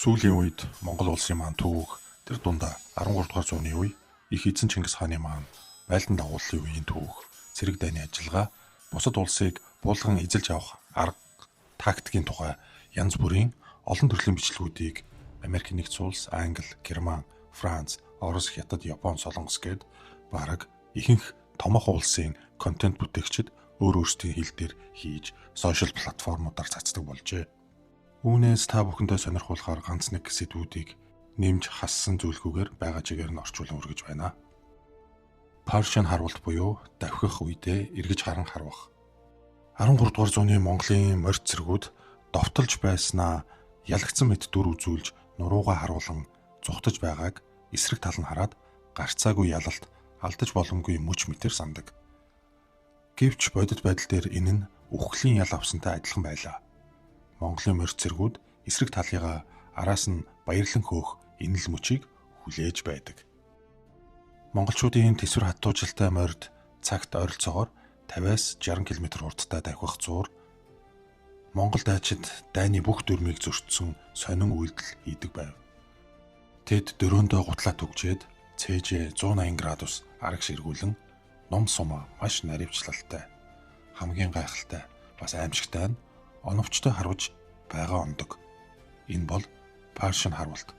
Сүүлийн үед Монгол улсын маань түүх тэр дундаа 13 дугаар зууны үе их эзэн Чингис хааны маань байлдан дагууллын үеийн түүх, цэрэг дайны ажиллагаа, бусад улсыг буулган эзэлж авах арга тактикийн тухай янз бүрийн олон төрлийн бичлэгүүдийг Америк нэгдсэн улс, Англи, Герман, Франц, Орос, Хятад, Япон, Солонгос гээд бараг ихэнх томоохон улсын контент бүтээгчид өөр өөрсдийн хэл дээр хийж сошиал платформудаар цацдаг болжээ. Үүнээс та бүхэндээ сонирхуулахаар ганц нэг сэдвүүдийг нэмж хассан зүйлгүйгээр байгаа чигээр нь орчуулан өргөж байна. Паршин харуулт буюу давхих үедээ эргэж харан харвах. 13 дугаар зууны Монголын морьт цэргүүд довтолж байснаа ялагдсан мэт дүр үзүүлж нуруугаа харуулan зүхтаж байгааг эсрэг тал нь хараад гарцаагүй ялалт алдаж боломгүй мөч мэтэр сандаг. Гэвч бодит байдал дээр энэ нь үхлийн ял авсантай адилхан байлаа. Монголын морьт цэргүүд эсрэг талыгаа араас нь баярлан хөөх энэл мөчийг хүлээж байдаг. Монголчуудын тэсвэр хатуужилтай морьд цагт ойролцоогоор 50-аас 60 км хурдтай давхих зуур Монгол дайчид дайны бүх дүрмийг зөрчсөн сонин үйлдэл хийдэг байв. Тэд дөрөөндөө гутлаа түгжээд цээжээ 180 градус арагш эргүүлэн ном сумаа маш наривчлалтай, хамгийн гайхалтай, бас аимшигтай нь оновчтой харуулж байгаа ондог. Энэ бол паршин харуулт.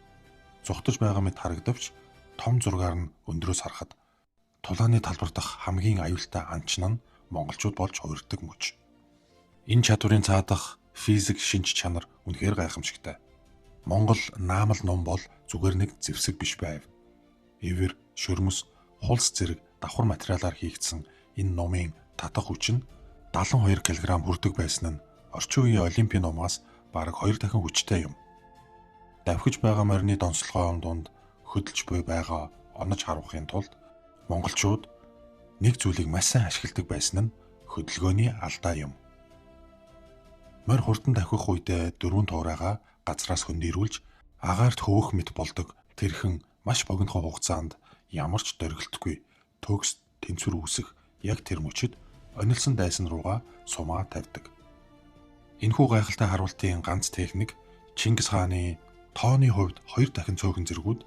Зүхтаж байгаа мэт харагдавч том зургаар нь өндрөөс харахад тулааны талбар дахь хамгийн аюултай анчин нь монголчууд болж хуурдаг мөч. Энэ чадварын цаадах физик шинж чанар үнэхээр гайхамшигтай. Монгол наамал ном бол зүгээр нэг зэвсэг биш байв. Эвэр, шөрмөс, хулс зэрэг давхар материалаар хийгдсэн энэ номын татах хүч нь 72 кг хүрдэг байсан нь орчин үеийн олимпийн номоос бараг 2 дахин хүчтэй юм. Давхиж байгаа морины донцлогоо дунд хөдөлж буй байгаа онож харуулахын тулд монголчууд нэг зүйлийг маш сайн ашигладаг байсан нь хөдөлгөөний алдаа юм. Морь хурдан давхих үедээ дөрвөн туурайгаа газраас хөндөрүүлж агаарт хөөх мэт болдог тэрхэн маш богинохон хугацаанд ямар ч дөргөлтгүй төгс тэнцвэр үүсэх яг тэр мөчөд онилсон дайсан руугаа сумаа тавьдаг. Энэхүү гайхалтай харуултын ганц техник Чингис хааны тооны хувьд 2 дахин цөөхөн зэргүүд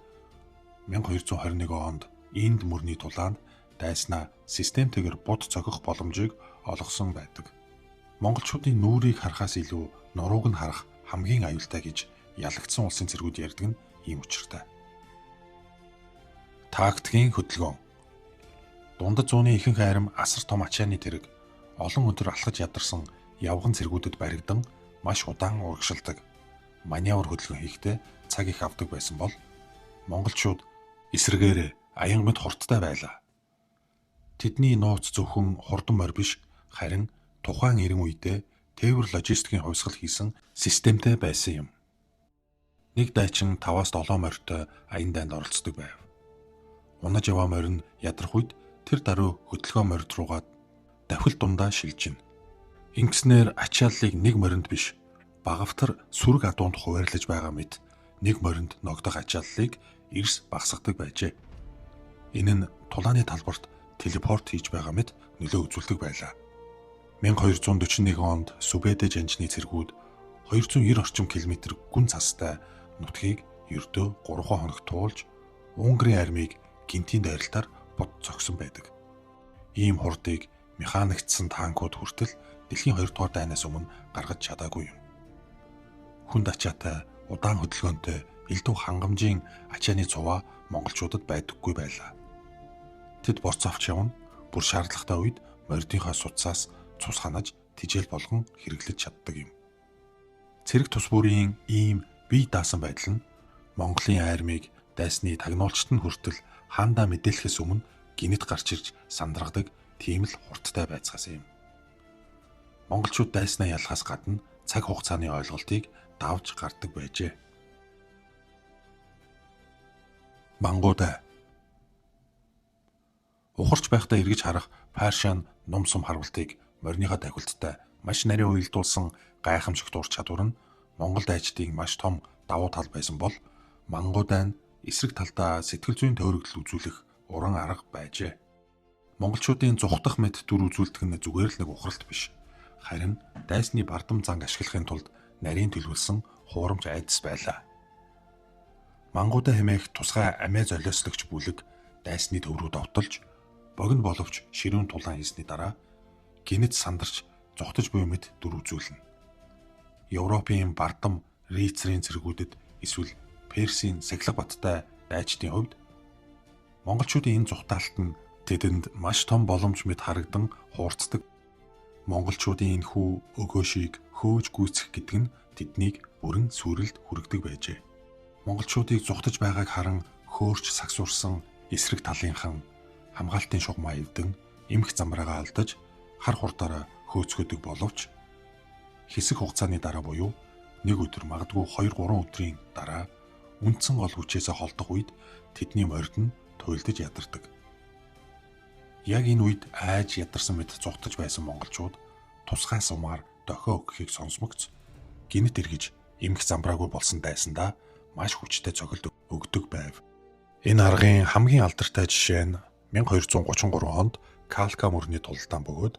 1221 онд Инд мөрний тулаанд дайснаа системтэйгээр бут цохих боломжийг олгосон байдаг. Монголчуудын нүрийг харахаас илүү нурууг нь харах хамгийн аюултай гэж ялагдсан улсын цэргүүд ярьдаг нь ийм учиртай. Тактикийн хөдөлгөөн. Дундад зууны ихэнх айрам асар том ачааны тэрэг олон өдөр алхаж ядарсан явган цэргүүдэд баригдан маш удаан урагшилдаг. Маневр хөдөлгөөн хийхдээ цаг их авдаг байсан бол монголчууд эсрэгээр аян мэд хурдтай байлаа. Тэдний нууц зөвхөн хурдан морь биш харин тухайн эрен үедээ тээвэр логистикийн хувьсгал хийсэн системтэй байсан юм. Нэг дайчин 5-7 морьтой аян дайнд оролцдог байв. Унаж яваа морь нь ядрах үед тэр даруй хөдөлгөөн морьд руугаа давхил дундаа шилжинэ. Ингэснээр ачааллыг нэг моринд биш багавтар сүрэг адуунд хуваарлаж байгаа мэт нэг моринд ногдох ачааллыг эрс багасгадаг байжээ. Энэ нь тулааны талбарт телепорт хийж байгаа мэт нөлөө үзүүлдэг байлаа. 1241 онд Сүбэдэ жанжны цэргүүд 290 орчим километр гүн цастай нутгийг ердөө 3 хоног туулж Унгарын армийг гинтийн дайралтаар бод зогсон байдаг. Ийм хурдыг механикдсан танкууд хүртэл дэлхийн 2 дугаар дайнаас өмнө гаргаж чадаагүй юм. Хүнд ачаатай, удаан хөдөлгөөнтэй, элдв хангамжийн ачааны цуваа монголчуудад байдаггүй байлаа. Тэд борц авч явна, бүр шаардлагатай үед морьдынхаа суцаас цус ханаж тижэл болгон хэрэглэж чаддаг юм. Цэрэг тус бүрийн ийм бие даасан байдал нь Монголын армийг дайсны тагнуулчт нь хүртэл хаандаа мэдээлэхээс өмнө гинэт гарч ирж сандрагдаг тийм л хурдтай байцгаасан юм. Монголчууд дайснаа ялахаас гадна цаг хугацааны ойлголтыг давж гардаг байжээ. Мангуудаа ухарч байхдаа эргэж харах паршин ном сум харуултыг морьныхаа давхилттай маш нарийн уялдуулсан гайхамшигт ур чадвар нь Монгол дайчдын маш том давуу тал байсан бол мангуудаа нь эсрэг талдаа сэтгэл зүйн тойрогдол үзүүлэх уран арга байжээ. Монголчуудын зүхтах мэт дүр үзүүлдэг нь зүгээр л нэг ухралт биш. Харин дайсны бардам занг ашиглахын тулд нарийн төлөвлөсөн хуурамч айдас байлаа. Мангуудаа хэмээх тусгай амиа золиослогч бүлэг дайсны төв рүү довтолж, богино боловч ширүүн тулаан хийсний дараа гинэт сандарч зогтож буй мэт дүр үзүүлнэ. Европын бардам рицрийн цэргүүдэд эсвэл Персийн Сахилга баттай дайчдын хувьд монголчуудын энэ зүхтаалт нь тэдэнд маш том боломж мэт харагдан хуурцдаг. Монголчуудын энэхүү өгөөшийг хөөж гүйцэх гэдэг нь тэднийг бүрэн сүрэлд хүргэдэг байжээ. Монголчуудыг зүхтаж байгааг харан хөөрч сагсуурсан эсрэг талынхан хамгаалтын шугамаа эвдэн эмх замраагаа алдаж хар хурдаараа хөөцгöдөг боловч хэсэг хугацааны дараа буюу нэг өдөр магадгүй 2-3 өдрийн дараа үндсэн гол хүчээсээ холдох үед тэдний морид нь туйлдж ядардаг. Яг энэ үед айж ядарсан мэт зүхтаж байсан монголчууд тусгай сумаар дохио өгөхийг сонсмогц гинэт эргэж эмх замбраагүй болсон дайсандаа маш хүчтэй цохилт өгдөг байв. Энэ аргын хамгийн алдартай жишээ нь 1233 онд Калка мөрний тулалдаан бөгөөд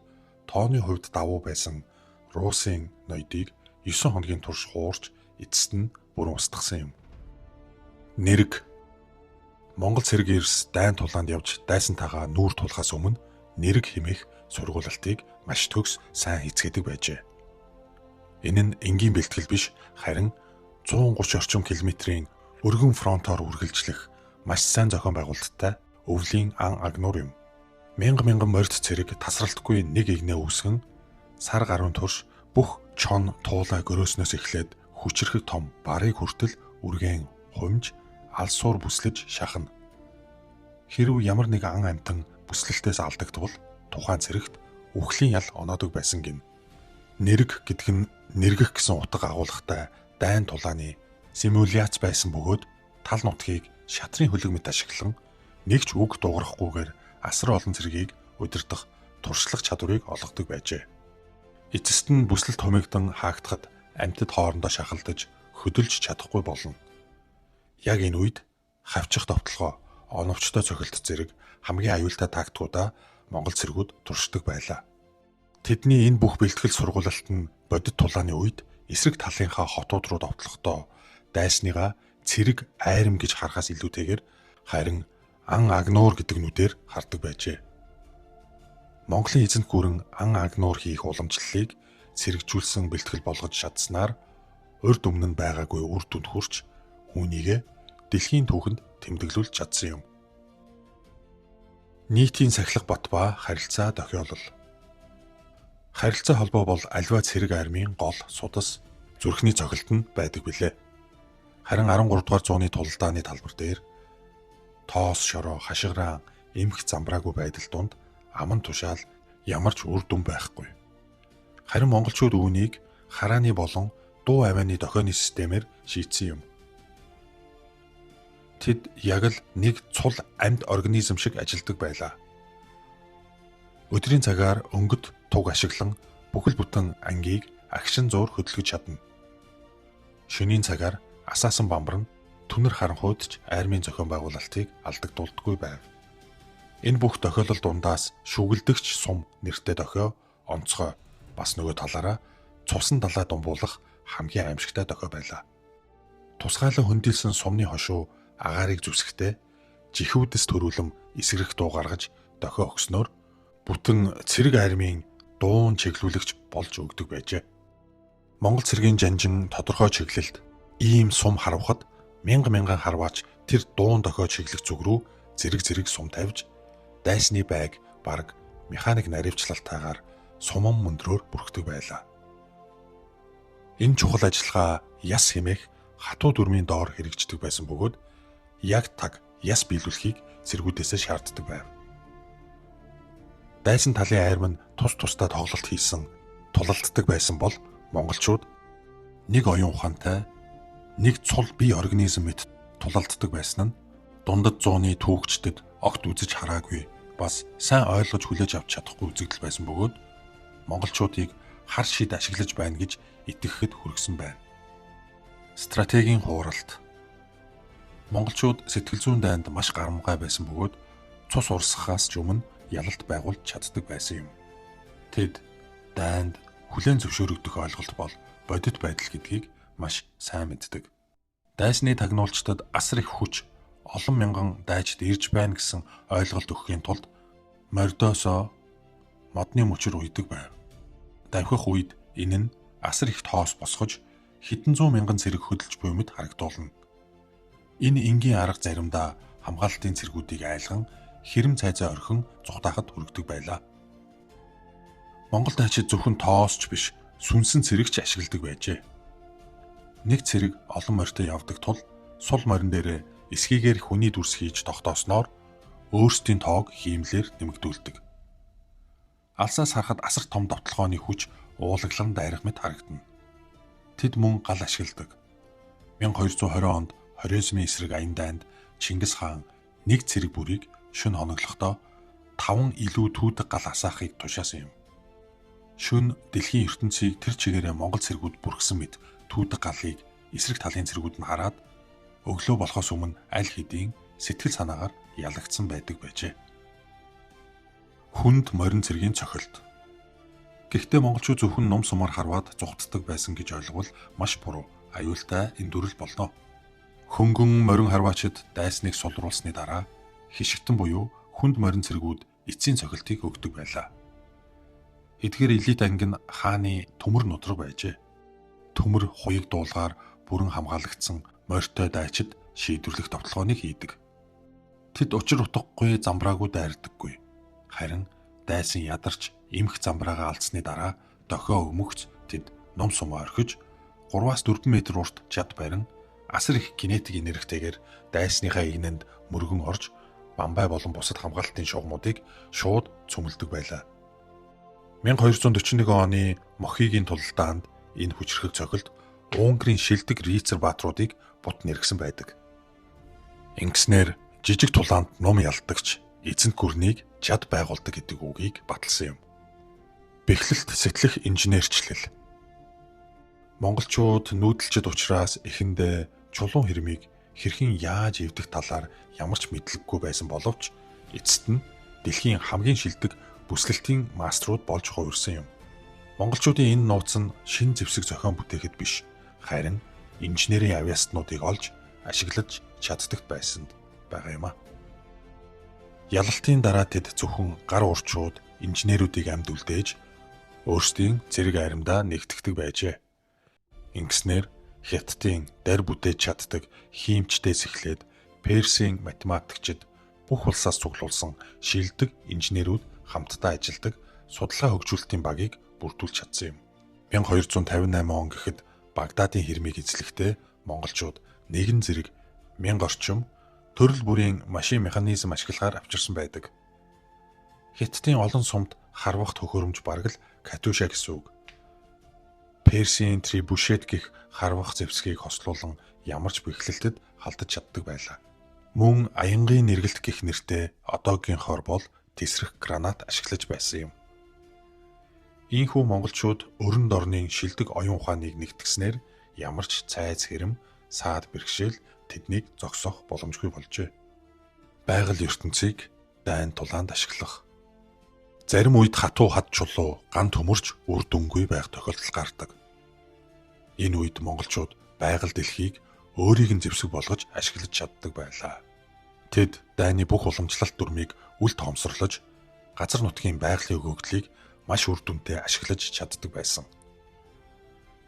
тооны хувьд давуу байсан Русын ноёдыг 9 хоногийн турш хуурч эцэст нь бүрэн устгасан юм. Нэрэг Монгол цэрэг эрс дайн тулаанд явж дайсантайгаа нүүр тулахаас өмнө нэрэг хэмээх сургуулалтыг маш төгс сайн эзгээдэг байжээ. Энэ нь энгийн бэлтгэл биш, харин 130 орчим километрийн өргөн фронтоор үргэлжлэх маш сайн зохион байгуулалттай өвлийн ан агнуур юм. Мянган морьд цэрэг тасралтгүй нэг игнээ үүсгэн сар гаруун турш бүх чон туулай гөрөөснөөс эхлээд хүчрэхэг том барыг хүртэл үргэн хумж алсуур бүслэж шахна. Хэрв ямар нэг ан амтан бүслэлтээс алдагдвал тухайн цэрэгт үхлийн ял оноодог байсан гин. Нэрэг гэдэг нь нэргэх гэсэн утга агуулгатай дайн тулааны симуляц байсан бөгөөд тал нутгийг шатрын хөлөг мэт ашиглан нэг ч үг дуугарахгүйгээр асар олон цэргийг удирдах туршлах чадварыг олгодог байжээ. Эцэст нь бүслэлт хумигдан хаагдахад амьтад хоорондоо шахалдаж хөдөлж чадахгүй болно. Яг энэ үед хавчих товтлогоо оновчтой цохилт зэрэг хамгийн аюултай тактикуудаа монгол цэргүүд туршдаг байлаа. Тэдний энэ бүх бэлтгэл сургуулалт нь бодит тулааны үед эсрэг талынхаа хотууд руу довтлохдоо дайсныгаа цэрэг айрам гэж харахаас илүүтэйгээр харин ан агнуур гэдэг нүдээр хардаг байжээ. Монголын эзэнт гүрэн ан агнуур хийх уламжлалыг сэргэжүүлсэн бэлтгэл болгож чадсанаар урд өмнө нь байгаагүй үр дүнд хүрч үүнийгээ дэлхийн түүхэнд тэмдэглүүлж чадсан юм. Нийтийн сахилга бат ба харилцаа дохиолол. Харилцаа холбоо бол альва цэрэг армийн гол судас зүрхний цохилтод байдаг билээ. Харин 13 дугаар зууны тулалдааны талбар дээр тоос шороо хашгираа эмх замбраагүй байдал донд аман тушаал ямар ч үр дүн байхгүй. Харин монголчууд үүнийг харааны болон дуу авианы дохионы системээр шийдсэн юм. Тэд яг л нэг цул амьд организм шиг ажилдаг байлаа. Өдрийн цагаар өнгөт туг ашиглан бүхэл бүтэн ангийг агшин зуур хөдөлгөж чадна. Шөнийн цагаар асаасан бамбар нь түнэр харанхуйдч армийн зохион байгуулалтыг алдагдуулдаггүй байв. Энэ бүх тохиолдол дундаас шүгэлдэгч сум нэртэй дохио онцгой бас нөгөө талаараа цусан далай думбуулах хамгийн аимшигтай дохио байлаа. Тусгаалan хөндөлсөн сумны хошуу агаарыг зүсэхдээ жихүүдээс төрүүлэм эсрэх дуу гаргаж дохио өгснөөр бүтэн цэрэг армийн дуун чиглүүлэгч болж өгдөг байжээ. Монгол цэргийн жанжин тодорхой чиглэлд ийм сум харвахад мянган харваач тэр дуун дохио чиглэх зүг рүү зэрэг сум тавьж дайсны байг бараг механик наривчлалтайгаар суман мөндрөөр бүрхдэг байлаа. Энэ чухал ажиллагаа яс хэмээх хатуу дүрмийн доор хэрэгждэг байсан бөгөөд яг таг яс биелүүлэхийг цэргүүдээсээ шаарддаг байв. Дайсан талын айрам нь тус тусдаа тоглолт хийсэн тулалддаг байсан бол монголчууд нэг оюун ухаантай нэг цул бие организм мэт тулалддаг байсан нь дундад зууны түүхчдэд огт үзэж хараагүй бас сайн ойлгож хүлээж авч чадахгүй үзэгдэл байсан бөгөөд монголчуудыг хар шид ашиглаж байна гэж итгэхэд хүргэсэн байна. Стратегийн хууралт. Монголчууд сэтгэл зүйн дайнд маш гарамгай байсан бөгөөд цус урсгахаас ч өмнө ялалт байгуулж чаддаг байсан юм. Тэд дайнд хүлээн зөвшөөрөгдөх ойлголт бол бодит байдал гэдгийг маш сайн мэддэг. Дайсны тагнуулчдад асар их хүч, олон мянган дайчид ирж байна гэсэн ойлголт өгөхийн тулд мордоосоо модны мөчөр уйдаг байв. Давхих үед энэ нь асар их тоос босгож хэдэн зуун мянган цэрэг хөдөлж буй мэт харагдуулна. Энэ энгийн арга заримдаа хамгаалалтын цэргүүдийг айлган хэрэм цайзаа орхин зугатаахад хүргэдэг байлаа. Монгол дайчид зөвхөн тоосч биш, сүнсэн цэрэгч ашигладаг байжээ. Нэг цэрэг олон морьтой явдаг тул сул морин дээр эсхийгээр хүний дүрс хийж тогтоосноор өөрсдийн тоог хиймлэр нэмэгдүүлдэг. Алсаас харахад асар том довтлогооны хүч уулаглан дайрах мэт харагдана. Тэд мөн гал ашигладаг. 1220 онд Хорезмын эсрэг аян дайнд Чингис хаан нэг цэрэг бүрийг шөнө хоноглохдоо 5 илүү түүдэг гал асаахыг тушаасан юм. Шөнө дэлхийн ертөнцийг тэр чигээрээ Монгол цэргүүд бүрхсэн мэт түүдэг галыг эсрэг талын цэргүүд нь хараад өглөө болохоос өмнө аль хэдийн сэтгэл санаагаар ялагдсан байдаг байжээ. Хүнд морин цэргийн цохилт. Гэхдээ монголчууд зөвхөн ном сумаар харваад зүгтдэг байсан гэж ойлгвол маш буруу, аюултай эндүрэл болно. Хөнгөн морин харваачид дайсныг сулруулсны дараа хишигтэн буюу хүнд морин цэргүүд эцсийн цохилтыг өгдөг байлаа. Эдгээр элит анги нь хааны төмөр нудраг байжээ. Төмөр хуйг дуулгаар бүрэн хамгаалагдсан морьтой дайчид шийдвэрлэх довтлогооныг хийдэг. Тэд учир утгагүй замбраагүй дайрдаггүй. Харин дайсан ядарч эмх замбраагаа алдсны дараа дохио өмөгц тэд ном сумаа орхиж 3-4 м урт чад барин асар их кинетик энергитэйгээр дайсныхаа игнэнд мөргөн орж бамбай болон бусад хамгаалалтын шугамуудыг шууд цөмөлдөг байлаа. 1241 оны Мохигийн тулалдаанд энэ хүчрхэг цохилт Унгарын шилдэг рицар баатруудыг бут нэргсэн байдаг. Ингэснээр жижиг тулаанд ном ялдагч эзэнт гүрнийг чад байгуулдаг гэдэг үгийг баталсан юм. Бэхлэлт сэтлэх инженерчлэл. Монголчууд нүүдэлчд учраас эхэндээ чулуун хэрмийг хэрхэн яаж эвдэх талаар ямар ч мэдлэггүй байсан боловч эцэст нь дэлхийн хамгийн шилдэг бүслэлтийн маструуд болж хувирсан юм. Монголчуудын энэ нууц нь шин зэвсэг зохион бүтээхэд биш, харин инженерийн авиаснуудыг олж ашиглаж чаддагт байсанд байгаа юм а. Ялалтын дараа тэд зөвхөн гар урчууд инженерүүдийг амьд үлдээж өөрсдийн зэрэг айрамдаа нэгтгэдэг байжээ. Ингэснээр Хятадын дар бүтээж чаддаг хиймчдээс эхлээд Персийн математикчид бүх улсаас цуглуулсан шилдэг инженерүүд хамтдаа ажилладаг судалгаа хөгжүүлэлтийн багийг бүрдүүлж чадсан юм. 1258 он гэхэд Багдадын хэрмийг эзлэхдээ монголчууд нэгэн зэрэг 1000 орчим төрөл бүрийн машин механизм ашиглахаар авчирсан байдаг. Хятадын олон сумд харвах төхөөрөмж бараг л Катюша гэсэн үг. Персийн трибушет гэх харвах зэвсгийг хослуулан ямар ч бэхлэлтэд халдаж чаддаг байлаа. Мөн аянгийн нэргэлт гэх нэртэй одоогийнхоор бол тесрэх гранат ашиглаж байсан юм. Ийхүү монголчууд өрн дорны шилдэг оюун ухааныг нэгтгэснээр ямар ч цайз хэрэм, саад бэрхшээл тэднийг зогсоох боломжгүй болжээ. Байгаль ертөнцийг дайн тулаанд ашиглах. Зарим үед хатуу хад чулуу ган төмөрч үр дүнгүй байх тохиолдол гардаг. Энэ үед монголчууд байгаль дэлхийг өөрийг нь зэвсэг болгож ашиглаж чаддаг байлаа. Тэд дайны бүх уламжлалт дүрмийг үл тоомсорлож газар нутгийн байгалийн өгөгдлийг маш үр дүнтэй ашиглаж чаддаг байсан.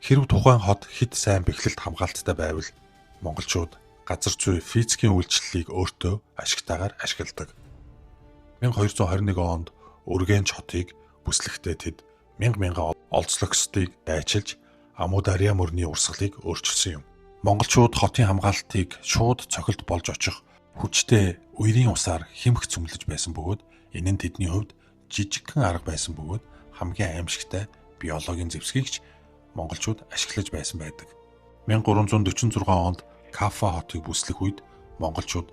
Хэрв тухайн хот хэд сайн бэхлэлт хамгаалттай байвал монголчууд газар зүй физикийн үйлчлэлийг өөртөө ашигтайгаар ашигладаг. 1221 онд Үргэнч хотыг бүслэхдээ тэд мянган олзлогсдыг дайчилж Амударья мөрний урсгалыг өөрчилсөн юм. Монголчууд хотын хамгаалтыг шууд цохилт болж очих хүчтэй үерийн усаар хэмх цөмлөж байсан бөгөөд энэ нь тэдний хувьд жижигхэн арга байсан бөгөөд хамгийн аимшигтай биологийн зэвсгийгч монголчууд ашиглаж байсан байдаг. 1346 онд Кафа хотыг бүслэх үед монголчууд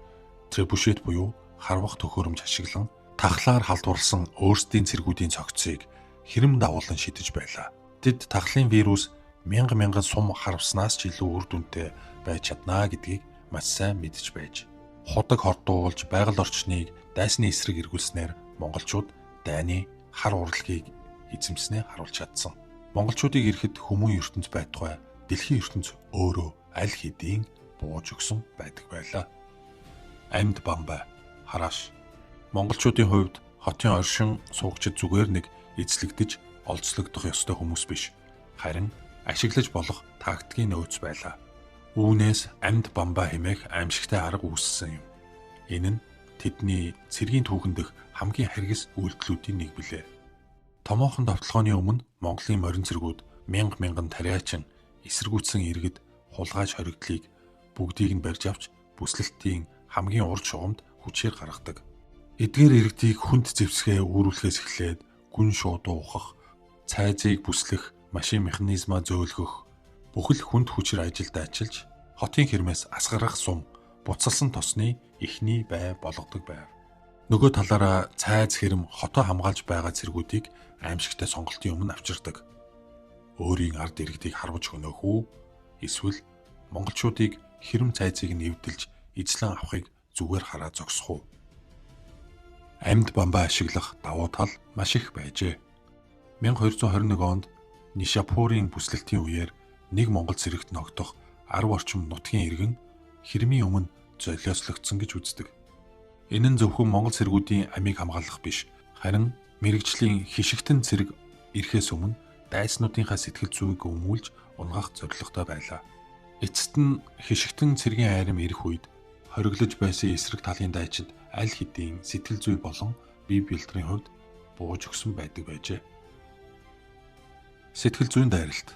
трибушет буюу харвах төхөөрөмж ашиглан тахлаар халдварласан өөрсдийн цэргүүдийн цогцыг хэрэм дагуулan шидэж байлаа. Тэд тахлын вирус мянган сум харвснаас ч илүү үр дүнтэй байж чаднаа гэдгийг маш сайн мэдж байж, худаг хордуулж байгаль орчныг дайсны эсрэг эргүүлснээр монголчууд дайны хар урлагийг эзэмснээ харуулж чадсан. Монголчуудыг ирэхэд хүмүүн ертөнц байтугай дэлхийн ертөнц өөрөө аль хэдийн бууж өгсөн байдаг байлаа. Амьд Бамбай харааш. Монголчуудын хувьд хотын оршин суугчид зүгээр нэг эзлэгдэж олзлогдох ёстой хүмүүс биш. Харин ашиглаж болох тактикийн нөөц байлаа. Үүнээс амьд Бамбай хэмээх аимшигтай арга үүссэн юм. Энэ нь тэдний цэргийн түүхэн дэх хамгийн харгас үйлдэлүүдийн нэг билээ. Томоохон давталгооны өмнө Монголын морин цэргүүд мянган тариачин эсэргүүцсэн иргэд хулгайч хоригдлыг бүгдийг нь барьж авч бүслэлтийн хамгийн урд шугамд хүчээр гаргадаг. Эдгээр иргэдийг хүнд зэвсгээ үүрүүлэхээс эхлээд гүн шуудуу ухах, цайзыг бүслэх, машин механизмаа зөөлгөх, бүхэл хүнд хүчээр ажилд ажиллаж хотын хэрмээс асгарах сум буцалсан тосны эхний бай болгодог байв. Нөгөө талаараа цайз хэрэм хотоо хамгаалж байгаа цэргүүдийг аимшигтай сонголтын өмнө авчирдаг. Өөрийн ард иргэдийг харваж хөнөөх үү? Эсвэл монголчуудыг хэрэм цайзыг нэвдэлж эзлэн авахыг зүгээр хараа зогсох уу? Амьд Бамбай ашиглах давуу тал маш их байжээ. 1221 онд Нишапурын бүслэлтийн үеэр нэг монгол цэрэгт ногдох 10 орчим нутгийн иргэн хэрмийн өмнө золиослогдсон гэж үздэг. Энэ нь зөвхөн монгол цэргүүдийн амийг хамгаалах биш, харин мэрэгжлийн хишигтэн цэрэг ирэхээс өмнө дайснуудынхаа сэтгэл зүйг өмүүлж унгах зорилготой байлаа. Эцэст нь хишигтэн цэргийн айрам ирэх үед хориглож байсан эсрэг талын дайчид аль хэдийн сэтгэл зүй болон бие биелтрийн хувьд бууж өгсөн байдаг байжээ. Сэтгэл зүйн дайралт.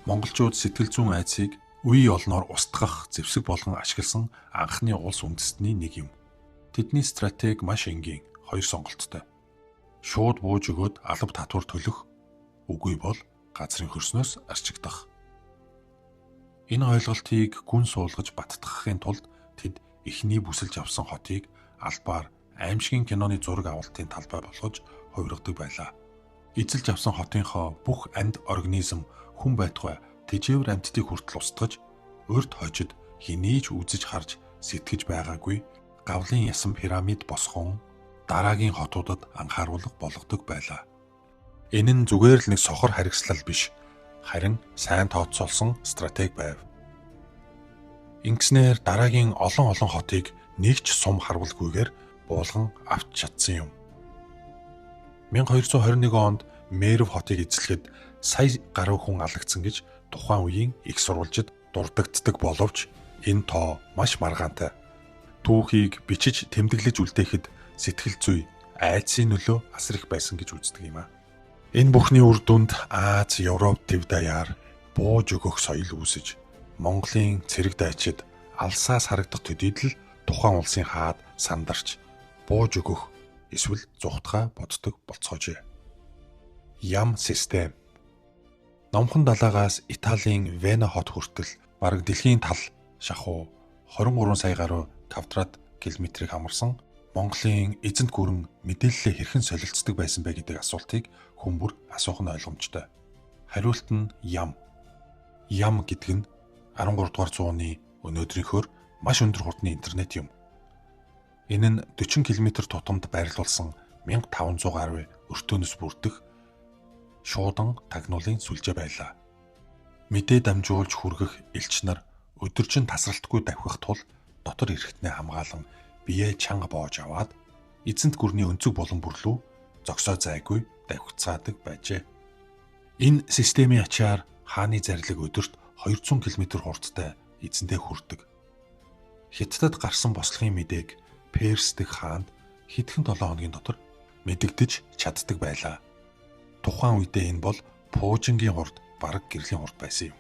Монголчууд сэтгэл зүйн айдсыг үе олноор устгах зэвсэг болгон ашигласан анхны улс үндэстний нэг юм. Тэдний стратеги маш энгийн, хоёр сонголттой. Шууд бууж өгөөд алба татвар төлөх, үгүй бол газрын хөрснөөс арчигдах. Энэ ойлголтыг гүн суулгаж баттгахын тулд тэд эхний бүсэлж авсан хотыг албаар аимшигын киноны зураг авалтын талбай болгож хувиргадаг байлаа. Эзэлж авсан хотынхоо бүх амьд организм хүн байтугай тэжээвэр амьтдыг хүртэл устгаж, урьд хожид хинээж үзэж харж сэтгэж байгаагүй гавлын ясан пирамид босхон дараагийн хотуудад анхааруулга болгодог байлаа. Энэ нь зүгээр л нэг сохор харгислал биш, харин сайн тооцоолсон стратеги байв. Ингэснээр дараагийн олон хотыг нэг ч сум харвалгүйгээр буулган авч чадсан юм. 1221 онд Мерв хотыг эзлэхэд сая гаруй хүн алагдсан гэж тухайн үеийн их сурвалжид дурддагддаг боловч энэ тоо маш маргаантай. Түүхийг бичиж тэмдэглэж үлдээхэд сэтгэл зүй, айдсын нөлөө асар их байсан гэж үздэг юм а. Энэ бүхний үр дүнд Аз, Европ төв даяар бууж өгөх соёл үүсэж, Монголын цэрэг дайчид алсаас харагдах төдийд л тухайн улсын хаад сандарч бууж өгөх эсвэл зүхтгаа боддог болцоожээ. Ям систем. Номхон далаагаас Италийн Вена хот хүртэл бараг дэлхийн тал шахуу 23 сая гаруй квадрат километрийг хамарсан Монголын эзэнт гүрэн мэдээлэлээ хэрхэн солилцдог байсан бэ гэдэг асуултыг хүн бүр асуух нь ойлгомжтой. Хариулт нь ям. Ям гэдэг нь 13 дугаар зууны өнөөдрийнхөөр маш өндөр хурдны интернет юм. Энэ нь 40 км тутамд байрлуулсан 1500 гаруй өртөөнөөс бүрдэх шуудан тагнуулын сүлжээ байлаа. Мэдээ дамжуулж хүргэх элч нар өдөржин тасралтгүй давхих тул дотор эрэхтнээ хамгаалan бие чанга боож аваад эзэнт гүрний өнцөг болон бүрлүү зогсоо зайгүй давхицаадаг байжээ. Энэ системийн ачаар хааны зарлиг өдөрт 200 км хурдтай эзэндээ хүрдэг. Хятадд гарсан бослогын мэдээг Перс дэх хаанд хэдхэн 7 хоногийн дотор мэдэгдэж чаддаг байлаа. Тухайн үедээ энэ бол пуужингийн хурд, бараг гэрлийн хурд байсан юм.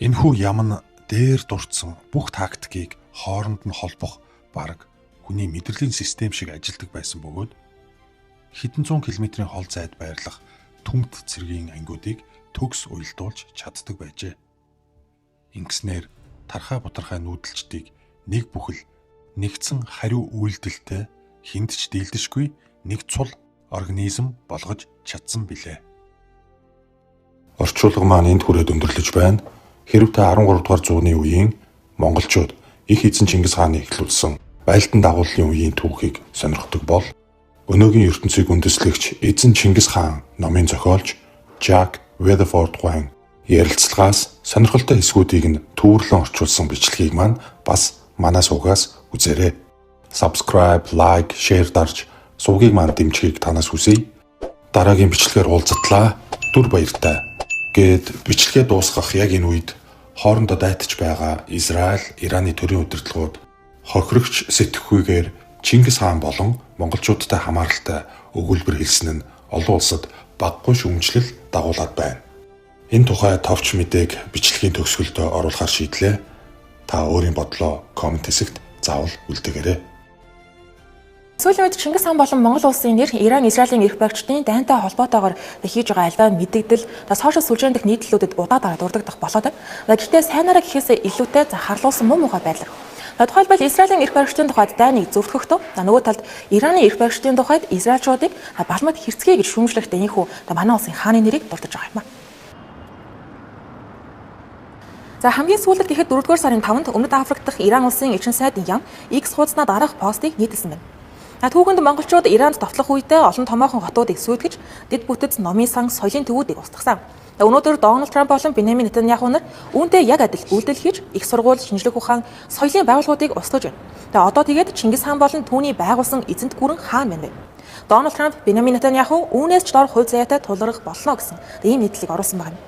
Энэхүү ям нь дээр дурдсан бүх тактикийг хооронд нь холбох бараг хүний мэдрэлийн систем шиг ажилдаг байсан бөгөөд хэдэн зуун километрийн хол зайд байрлах түмт цэргийн ангиудыг төгс уялдуулж чаддаг байжээ. Ингэснээр тархаа бутархай нүүдэлчдийг нэг бүхэл нэгдсэн хариу үйлдэлтэй хүнд ч дийлдэшгүй нэг цул организм болгож чадсан билээ. Орчуулга маань энд хүрээд өндөрлөж байна. Хэрэв та 13 дугаар зууны үеийн монголчууд их эзэн Чингис хааны эхлүүлсэн байлдан дагууллын үеийн түүхийг сонирхдог бол өнөөгийн ертөнцийг үндэслэгч эзэн Чингис хаан номын зохиолч Жак Weatherford Wang Ярилцлагаас сонирхолтой хэсгүүдийг нь төвөрлөн орчуулсан бичлэгийг маань бас манай сувгаас үзээрэй. Subscribe, like, share дарж сувгийг маань дэмжихийг танаас хүсье. Дараагийн бичлэгээр уулзтлаа. Түр баяртай. Гэт бичлэгээ дуусгах яг энэ үед хоорондоо дайтаж байгаа Израиль, Ираны төрийн удирдлагууд хохирогч сэтгэхүйгээр Чингис хаан болон монголчуудтай хамааралтай өгүүлбэр хэлсэн нь олон улсад баггүй шүүмжлэл дагуулад байна. Энэ тухай товч мэдээг бичлэгийн төгсгөлд оруулахар шийдлээ. Та өөрийн бодлоо комент хэсэгт заавал үлдээгээрэй. Сүүлийн үед Чингис хаан болон Монгол улсын нэр Иран, Израилийн эрх баригчдын дайнтай холбоотойгоор хийж байгаа альва мэдэгдэл сошиал сүлжээнд дэх нийтлэлүүдэд удаа дурддах болоод байна. Гэхдээ сайнараа гэхээс илүүтэй харлуулсан муу муухай байдлаар. Тухайлбал Израилийн эрх баригчдын тухайд дайныг зөвтгөхдөө нөгөө талд Ираны эрх баригчдын тухайд израильчуудыг балмад хэрцгий гэж шүүмжлэхдээ энэхүү манай улсын хааны нэрийг дурдж байгаа юм а. За хамгийн сүүлд гэхэд 4-р сарын 5-нд Өмнөд Африк дахь Иран улсын элчин сайд Ям X хуудаснаа дараах постыг нийтэлсэн байна. Түүхэнд монголчууд Иранд товтлох үедээ олон томоохон хотуудыг сүйтгэж, дэд бүтэц номын сан соёлын төвүүдийг устгасан. Өнөөдөр Дональд Трамп болон Беньямин Нетаньяху нар үүнтэй яг адил үйлдэл хийж их сургууль, шинжлэх ухаан, соёлын байгууллагуудыг устгаж байна. Одоо тэгээд Чингис хаан болон түүний байгуулсан эзэнт гүрэн хаан байна. Дональд Трамп, Беньямин Нетаньяху үүнээс ч дор хувь заяатай тулгарх болно гэсэн ийм нийтлэг оруулсан байна.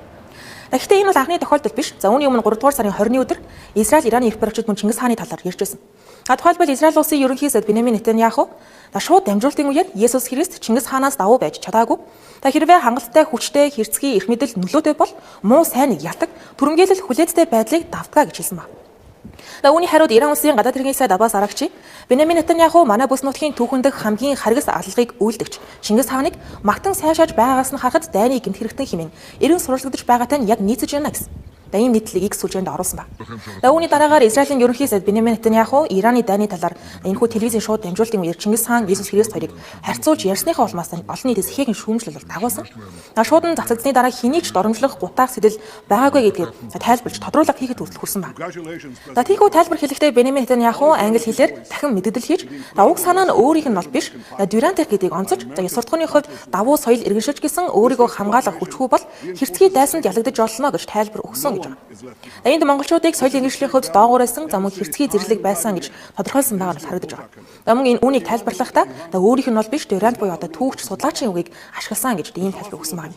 Гэхдээ энэ бол анхны тохиолдол биш. За үүний өмнө 3-р сарын 20-ны өдөр Израиль, Ираны эрх баригчид мөн Чингис хааны талаар ярьж байсан. Тухайлбал Израиль улсын ерөнхий сайд Беньямин Нетаньяху шууд дамжуулалтын үеэр Есүс Христ Чингис хаанаас давуу байж чадаагүй. Хэрвээ хангалттай, хүчтэй, хэрцгий эрх мэдэл нөлөөтэй бол муу сайныг ятдаг, түрэмгийлэл хүлээцтэй байдлыг давтгаа гэж хэлсэн байна. Үүний хариуд Иран улсын гадаад хэргийн сайд Аббас Аракчи Беньямин Нетаньяху манай бүс нутгийн түүхэндх хамгийн харгас аллагыг үйлдэгч Чингис хааныг магтан сайшааж байгаагаас нь харахад дайны гэмт хэрэгтэн хэмээн эрен сурвалжлагдж байгаатай нь яг нийцэж байна гэсэн. Ийм нийтлэлийг X сүлжээнд оруулсан байна. Үүний дараагаар Израилийн ерөнхий сайд Беньямин Нетаньяху Ираны дайны талаар энэхүү телевизийн шууд дамжуулалтын үеэр Чингис хаан, Есүс Христ хоёрыг харьцуулж ярьсныхаа улмаас олон нийтээс ихээхэн шүүмжлэл дагуулсан. Шууд нь цацагдсны дараа хэнийг ч доромжлох гутаах сэтэл байгаагүй гэдгээр тайлбарж тодруулга хийхэд хүрсэн байна. Тийхүү тайлбар хэлэхдээ Беньямин Нетаньяху англи хэлээр дахин мэддэл хийж уг санаа нь өөрийнх нь бол биш, Дюрантих гэдгийг онцолж, суртахууны хувьд давуу соёл иргэншиж гисэн өөрийгөө хамгаалах хүчгүй бол хэрцгий дайсанд ялагдаж олно гэж тайлбар өгсөн. Энд монголчуудыг соёл иргэншлийн хувьд доогуурайсан мөн хэрцгий зэрлэг байсан гэж тодорхойлсон байгаа нь харагдаж байгаа. Мөн энэ үүнийг тайлбарлахдаа өөрийнх нь бол биш, Дюрант буюу түүхч судлаачийн үгийг ашигласан гэж ийм тайлбар өгсөн байна.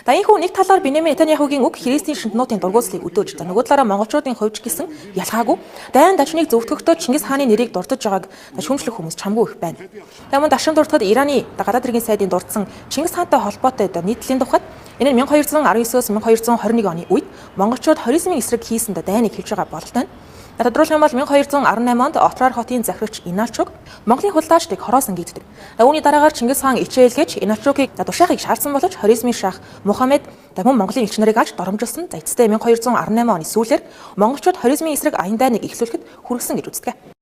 Энэхүү нэг талаар Беньямин Нетаньяхугийн үг христийн шинтнуудын дургуутслыг өдөөж, нөгөө талаараа монголчуудын хувьд гэсэн ялгаагүй дайн дажныг зөвтгөхдөө Чингис хааны нэрийг дурдж байгааг шүүмжлэх хүмүүс чамгүй их байна. Мөн дашин дуртахад Ираны гадаад хэргийн сайдын дурдсан Чингис хаантай холбоотой нийтлэлийн тухайд энэ нь 1219-с 1221 оны үед монголчууд хоризмын эсрэг хийсэн дайныг хэлж байгаа бололтой. Тодруулах юм бол 1218 онд Отрар хотын захирагч Иналчуг Монголын худалдаачдыг хороосон гэгддэг. Үүний дараагаар Чингис хаан ичээлгэж Иналчугийг тушаахыг шаардсан боловч хоризмын шах Мухаммед мөн Монголын элч нарыг алж доромжилсон. Эцэстээ 1218 оны сүүлээр монголчууд хоризмын эсрэг аян дайныг эхлүүлэхэд хүргэсэн гэж үздэг.